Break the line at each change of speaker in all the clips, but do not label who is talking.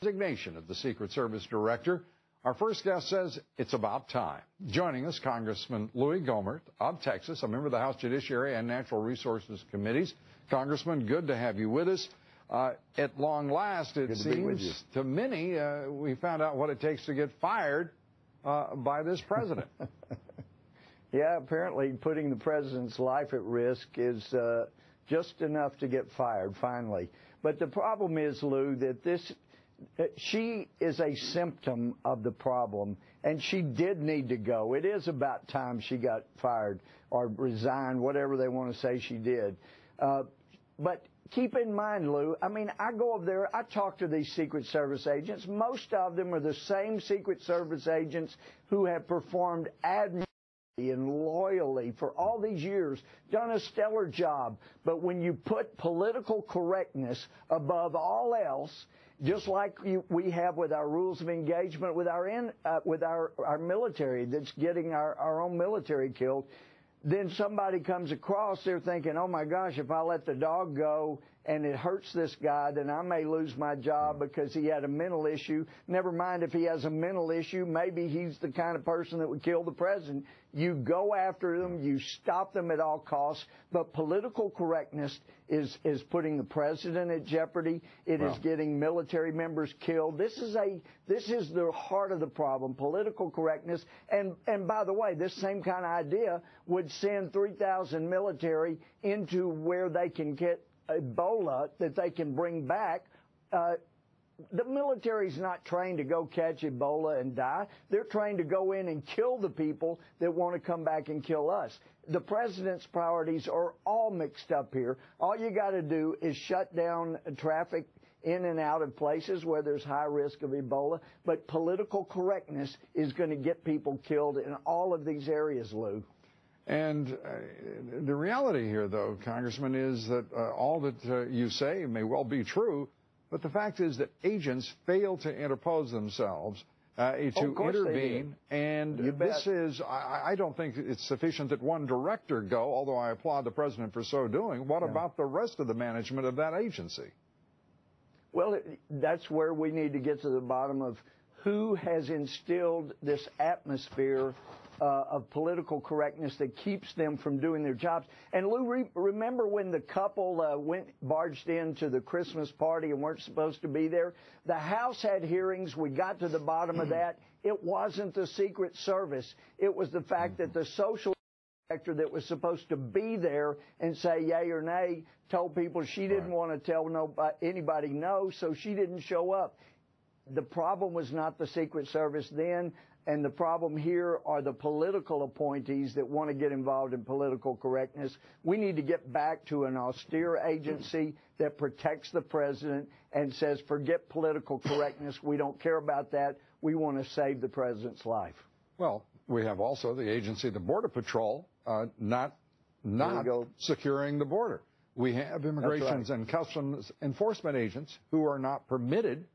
Resignation of the Secret Service director. Our first guest says it's about time. Joining us, Congressman Louie Gohmert of Texas, a member of the House Judiciary and Natural Resources Committees. Congressman, good to have you with us. At long last, it seems to many, we found out what it takes to get fired by this president.
Yeah, apparently putting the president's life at risk is just enough to get fired, finally. But the problem is, Lou, that she is a symptom of the problem, and she did need to go. It is about time she got fired or resigned, whatever they want to say she did. But keep in mind, Lou, I mean, I go over there, I talk to these Secret Service agents. Most of them are the same Secret Service agents who have performed admirably and loyally for all these years, done a stellar job. But when you put political correctness above all else, just like we have with our rules of engagement with our military that's getting our own military killed, then somebody comes across, they're thinking, oh my gosh, if I let the dog go and it hurts this guy, then I may lose my job because he had a mental issue. Never mind if he has a mental issue, maybe he's the kind of person that would kill the president. You go after them, you stop them at all costs, but political correctness is putting the president at jeopardy. It is getting military members killed. This is the heart of the problem, political correctness. And by the way, this same kind of idea would send 3,000 military into where they can get Ebola that they can bring back. The military's not trained to go catch Ebola and die. They're trained to go in and kill the people that want to come back and kill us. The president's priorities are all mixed up here. All you got to do is shut down traffic in and out of places where there's high risk of Ebola. But political correctness is going to get people killed in all of these areas, Lou.
And the reality here, though, Congressman, is that all that you say may well be true, but the fact is that agents fail to interpose themselves to intervene. And this is, I don't think it's sufficient that one director go, although I applaud the president for so doing. What about the rest of the management of that agency?
Well, that's where we need to get to the bottom of who has instilled this atmosphere of political correctness that keeps them from doing their jobs. And Lou, remember when the couple barged into the Christmas party and weren't supposed to be there? The House had hearings. We got to the bottom of that. It wasn't the Secret Service. It was the fact that the social director that was supposed to be there and say yay or nay told people she didn't want to tell anybody no, so she didn't show up. The problem was not the Secret Service then, and the problem here are the political appointees that want to get involved in political correctness. We need to get back to an austere agency that protects the president and says, forget political correctness. We don't care about that. We want to save the president's life.
Well, we have also the agency, the Border Patrol, not securing the border. We have Immigration and Customs Enforcement agents who are not permitted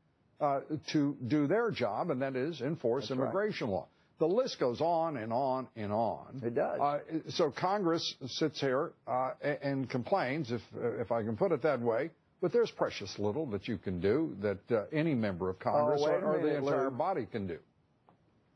to do their job, and that is enforce immigration law. The list goes on and on and on.
It does.
So Congress sits here and complains, if I can put it that way, but there's precious little that you can do that any member of Congress or the entire body can do.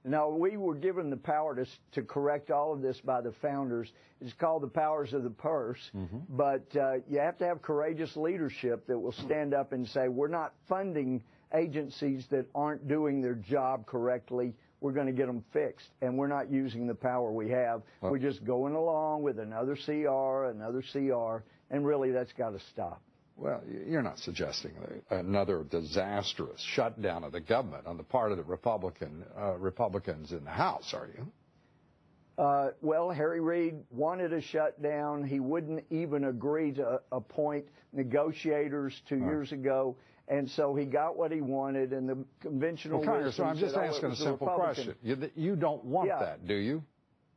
No, we were given the power to correct all of this by the founders. It's called the powers of the purse. But you have to have courageous leadership that will stand up and say, we're not funding agencies that aren't doing their job correctly. We're going to get them fixed, and we're not using the power we have. We're just going along with another CR, and really that's got to stop.
Well, you're not suggesting another disastrous shutdown of the government on the part of the Republicans in the House, are you?
Well, Harry Reid wanted a shutdown. He wouldn't even agree to appoint negotiators 2 years ago. And so he got what he wanted, and the conventional wisdom
so I'm just asking a simple question. You don't want that, do you?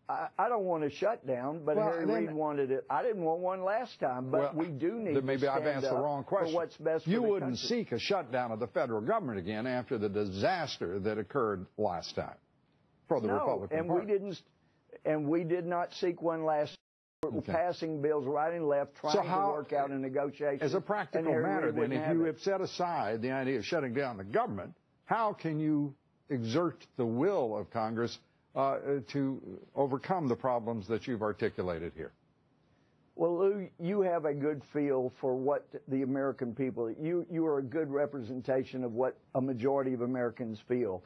I don't want a shutdown, but Harry Reid wanted it. I didn't want one last time, but we do need to maybe I've asked the wrong question. For what's best for
you
the
wouldn't
country.
Seek a shutdown of the federal government again after the disaster that occurred last time for the Republican Party.
And we did not seek one last passing bills right and left, trying to work out a negotiation.
As a practical matter, then, if you have set aside the idea of shutting down the government, how can you exert the will of Congress to overcome the problems that you've articulated here?
Well, Lou, you have a good feel for what the American people, you are a good representation of what a majority of Americans feel.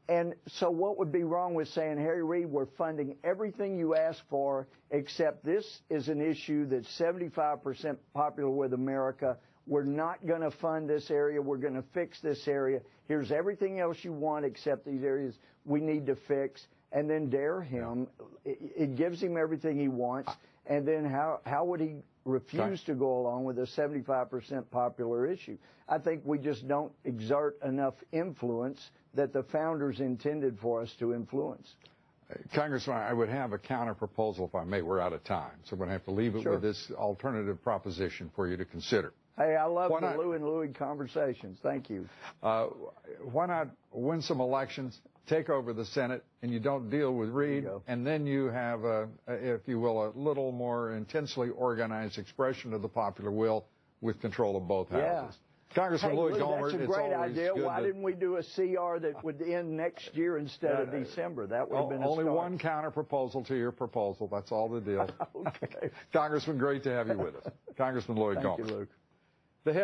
And so what would be wrong with saying, Harry Reid, we're funding everything you asked for, except this is an issue that's 75% popular with America. We're not going to fund this area. We're going to fix this area. Here's everything else you want except these areas we need to fix. And then dare him. It gives him everything he wants. And then how would he refuse to go along with a 75% popular issue? I think we just don't exert enough influence that the founders intended for us to influence.
Congressman, I would have a counter proposal, if I may. We're out of time, so I'm going to have to leave it with this alternative proposition for you to consider.
Hey, I love the Lou and Louie conversations. Thank you.
Why not win some elections, take over the Senate, and you don't deal with Reid, and then you have, if you will, a little more intensely organized expression of the popular will with control of both houses. Congressman Louie Gohmert,
that's a great idea. Why didn't we do a CR that would end next year instead of December? That would have been
only one counter proposal to your proposal. That's all the deal.
Okay.
Congressman, great to have you with us. Congressman Louie Gohmert.
Thank you, Luke.
The head